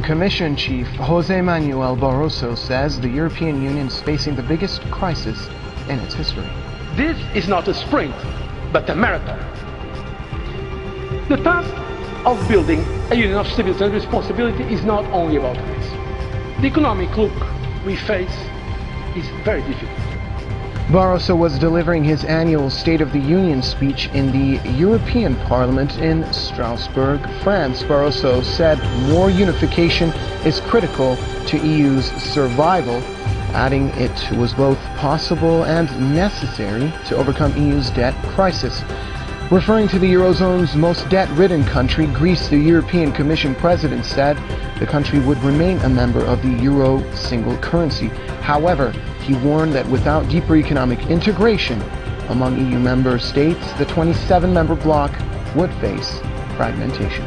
Commission Chief José Manuel Barroso says the European Union is facing the biggest crisis in its history. This is not a sprint, but a marathon. The task of building a union of civility and responsibility is not only about this. The economic look we face is very difficult. Barroso was delivering his annual State of the Union speech in the European Parliament in Strasbourg, France. Barroso said more unification is critical to EU's survival, adding it was both possible and necessary to overcome EU's debt crisis. Referring to the Eurozone's most debt-ridden country, Greece, the European Commission president said the country would remain a member of the euro single currency. However, he warned that without deeper economic integration among EU member states, the 27-member bloc would face fragmentation.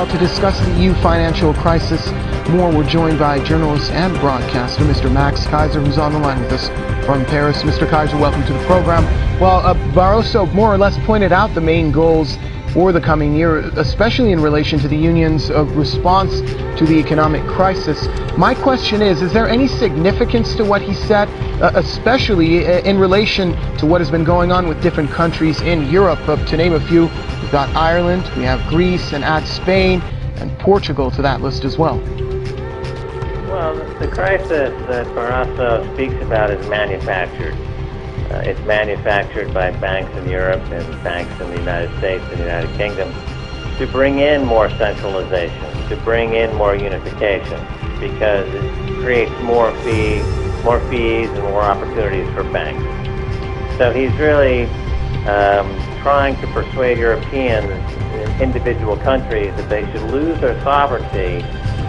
To discuss the EU financial crisis more, we're joined by journalist and broadcaster Mr. Max Kaiser, who's on the line with us from Paris. Mr. Kaiser, welcome to the program. Well, Barroso more or less pointed out the main goals for the coming year, especially in relation to the Union's response to the economic crisis. My question is there any significance to what he said, especially in relation to what has been going on with different countries in Europe? To name a few, we've got Ireland, we have Greece, and add Spain and Portugal to that list as well. Well, the crisis that Barroso speaks about is manufactured. It's manufactured by banks in Europe and banks in the United States and the United Kingdom to bring in more centralization, to bring in more unification, because it creates more fees and more opportunities for banks. So he's really trying to persuade Europeans and individual countries that they should lose their sovereignty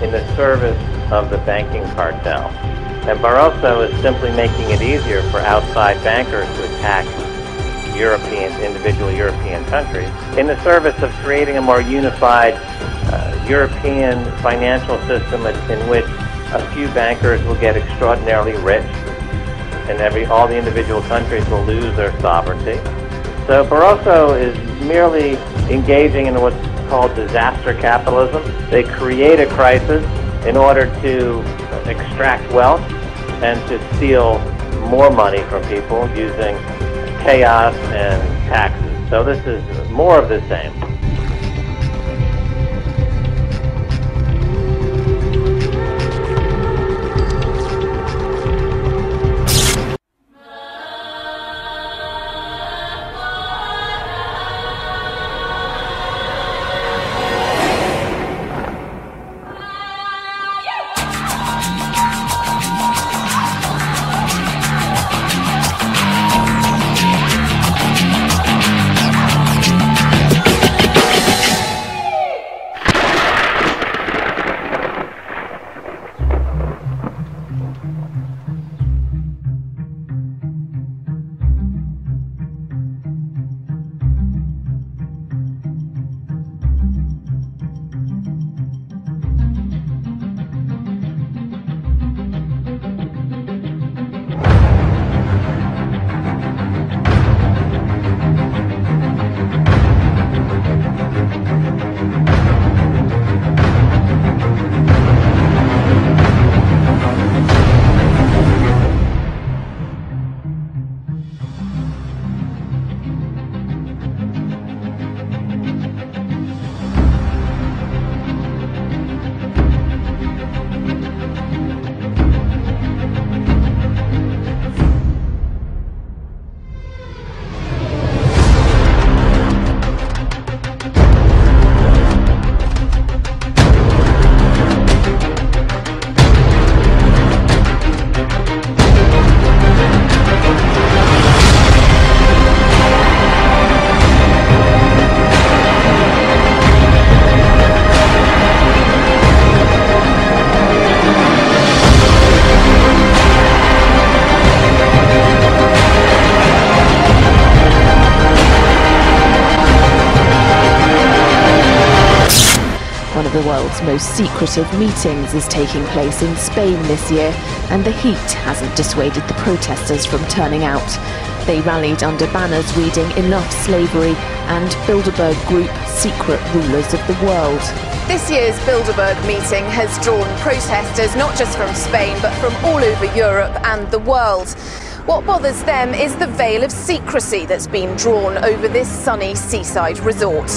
in the service of the banking cartel. And Barroso is simply making it easier for outside bankers to attack individual European countries in the service of creating a more unified European financial system in which a few bankers will get extraordinarily rich and all the individual countries will lose their sovereignty. So Barroso is merely engaging in what's called disaster capitalism. They create a crisis in order to extract wealth and to steal more money from people using chaos and taxes. So this is more of the same. world's most secretive meetings is taking place in Spain this year, and the heat hasn't dissuaded the protesters from turning out. They rallied under banners reading "Enough Slavery" and Bilderberg Group, secret rulers of the world. This year's Bilderberg meeting has drawn protesters not just from Spain but from all over Europe and the world. What bothers them is the veil of secrecy that's been drawn over this sunny seaside resort.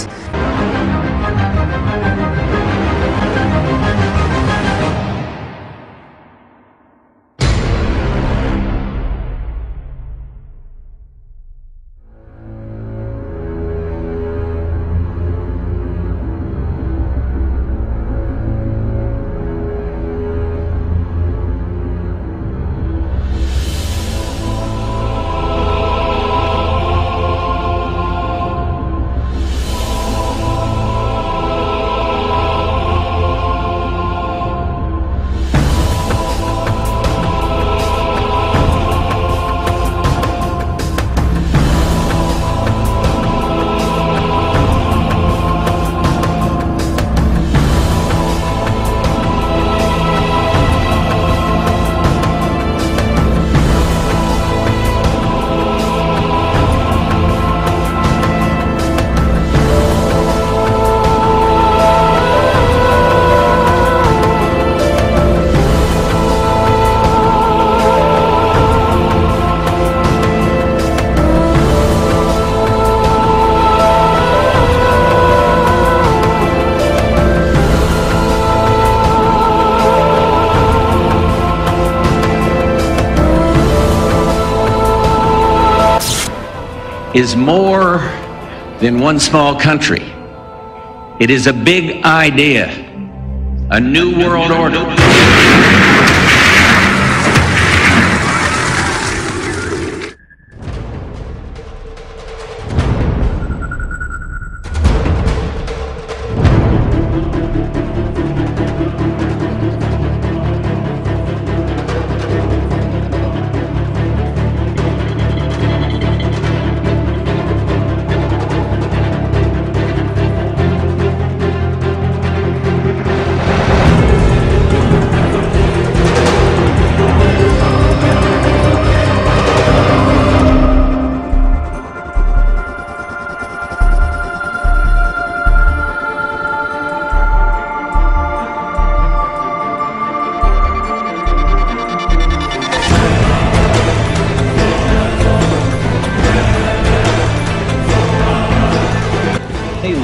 is more than one small country. It is a big idea, a new world order.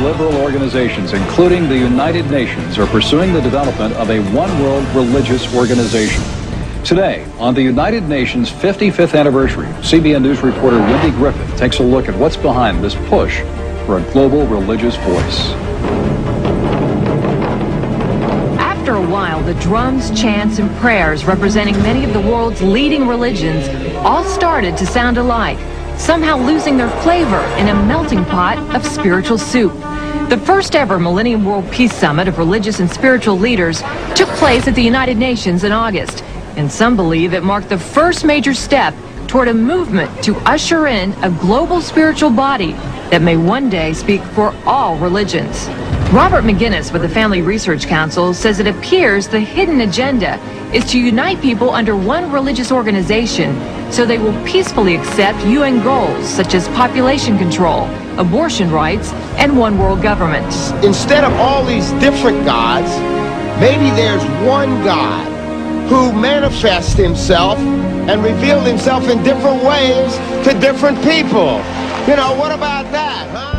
Liberal organizations, including the United Nations, are pursuing the development of a one-world religious organization. Today, on the United Nations' 55th anniversary, CBN News reporter Wendy Griffith takes a look at what's behind this push for a global religious voice. After a while, the drums, chants, and prayers representing many of the world's leading religions all started to sound alike, somehow losing their flavor in a melting pot of spiritual soup. The first ever Millennium World Peace Summit of religious and spiritual leaders took place at the United Nations in August, and some believe it marked the first major step toward a movement to usher in a global spiritual body that may one day speak for all religions. Robert McGinnis with the Family Research Council says it appears the hidden agenda is to unite people under one religious organization so they will peacefully accept UN goals such as population control, abortion rights, and one world government. Instead of all these different gods, maybe there's one God who manifests himself and revealed himself in different ways to different people. You know, what about that, huh?